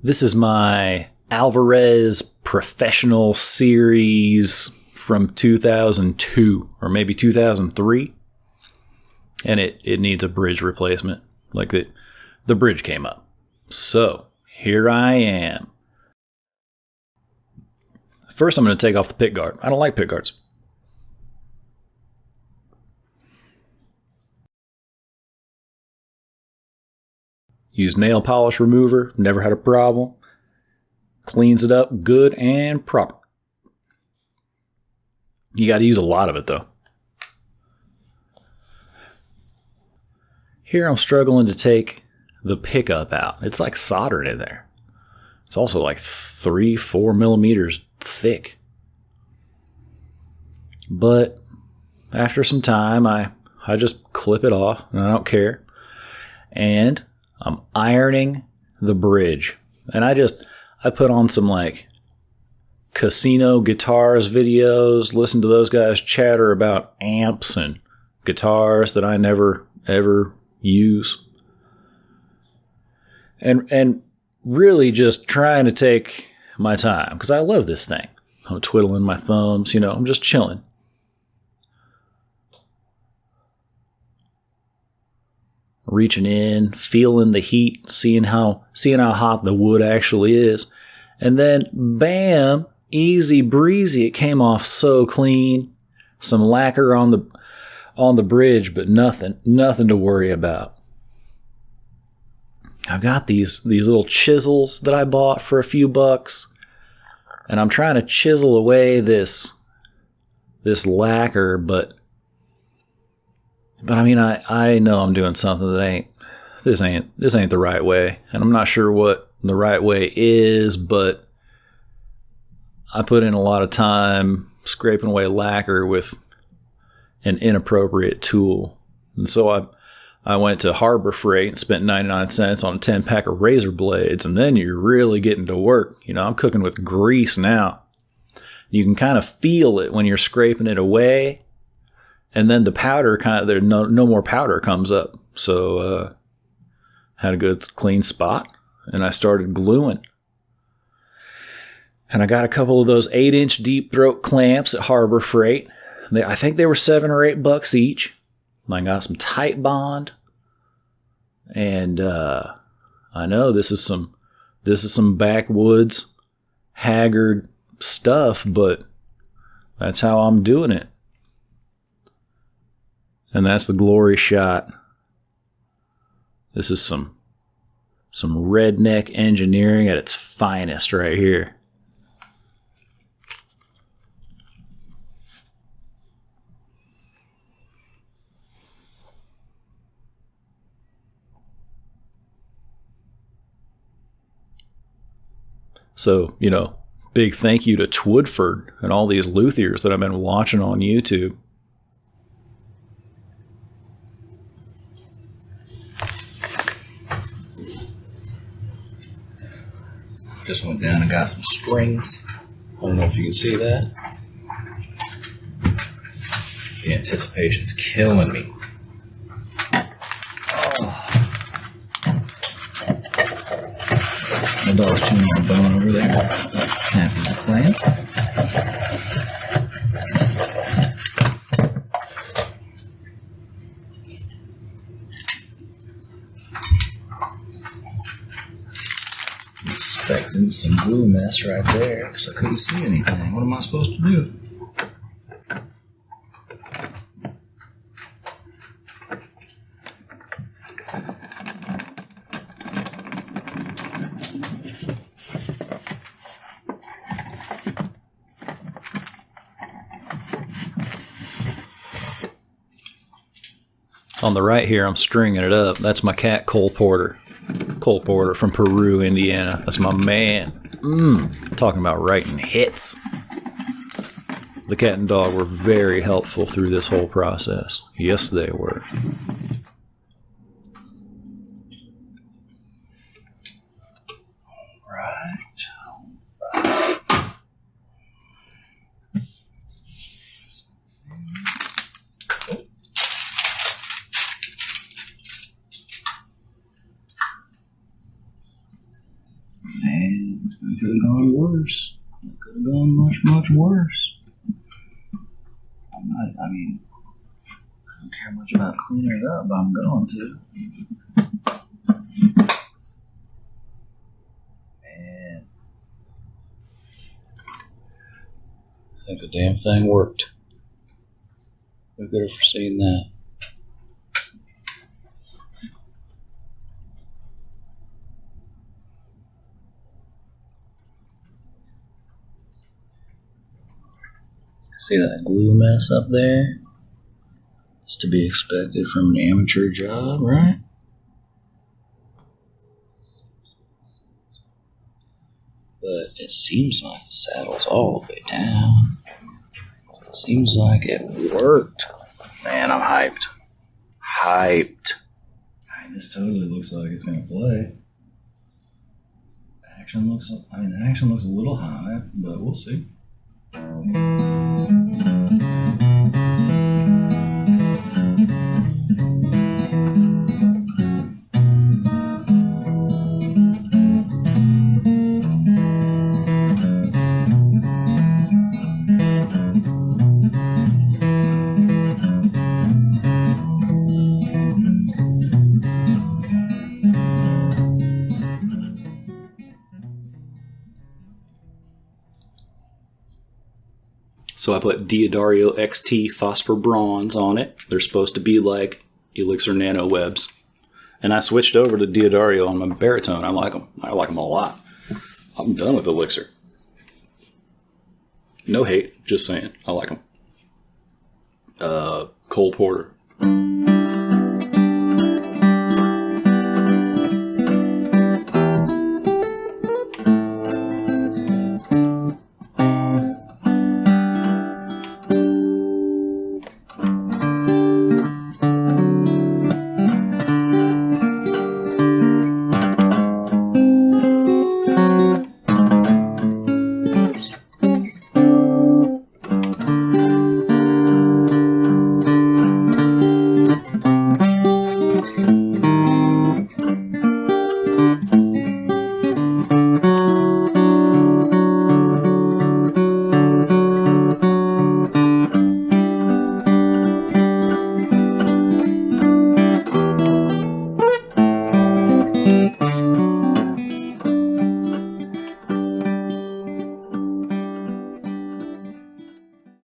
This is my Alvarez Professional Series from 2002 or maybe 2003. And it needs a bridge replacement. Like the bridge came up. So here I am. First, I'm going to take off the pick guard. I don't like pick guards. Use nail polish remover. Never had a problem. Cleans it up good and proper. You got to use a lot of it, though. Here I'm struggling to take the pickup out. It's like soldered in there. It's also like 3-4 millimeters thick. But after some time, I just clip it off, and I don't care. And I'm ironing the bridge. And I put on some like casino guitars videos, listen to those guys chatter about amps and guitars that I never ever use. And really just trying to take my time because I love this thing. I'm twiddling my thumbs, I'm just chilling. Reaching in, feeling the heat, seeing how hot the wood actually is. And then, bam, easy breezy. It came off so clean. Some lacquer on the bridge, but nothing to worry about. I've got these little chisels that I bought for a few bucks, and I'm trying to chisel away this lacquer, but I mean, I know I'm doing something that this ain't the right way, and I'm not sure what the right way is, but I put in a lot of time scraping away lacquer with an inappropriate tool, and so I went to Harbor Freight and spent 99 cents on a 10-pack of razor blades, and then you're really getting to work. I'm cooking with grease now. You can kind of feel it when you're scraping it away. And then the powder there's no more powder comes up. So, had a good clean spot, and I started gluing. And I got a couple of those 8-inch deep throat clamps at Harbor Freight. I think they were $7 or $8 each. I got some tight bond. And, I know this is some backwoods, haggard stuff, but that's how I'm doing it. And that's the glory shot. This is some redneck engineering at its finest right here. So, big thank you to Twoodford and all these Luthiers that I've been watching on YouTube. Just went down and got some strings. I don't know if you can see that. The anticipation's killing me. Oh. My dog's chewing on a bone over there. Happy to play. Expecting some glue mess right there because I couldn't see anything. What am I supposed to do? On the right here, I'm stringing it up. That's my cat, Cole Porter. Cole Porter from Peru, Indiana. That's my man. Talking about writing hits. The cat and dog were very helpful through this whole process. Yes, they were. It could have gone worse. It could have gone much, much worse. I mean, I don't care much about cleaning it up, but I'm going to. Man. I think the damn thing worked. Who could have foreseen that? See that glue mess up there? It's to be expected from an amateur job, right? But it seems like the saddle's all the way down. It seems like it worked. Man, I'm hyped. Hyped. I mean, this totally looks like it's gonna play. The action looks a little high, but we'll see. So I put Diodario XT Phosphor Bronze on it. They're supposed to be like Elixir Nano Webs. And I switched over to Diodario on my baritone. I like them. I like them a lot. I'm done with Elixir. No hate, just saying. I like them. Cole Porter.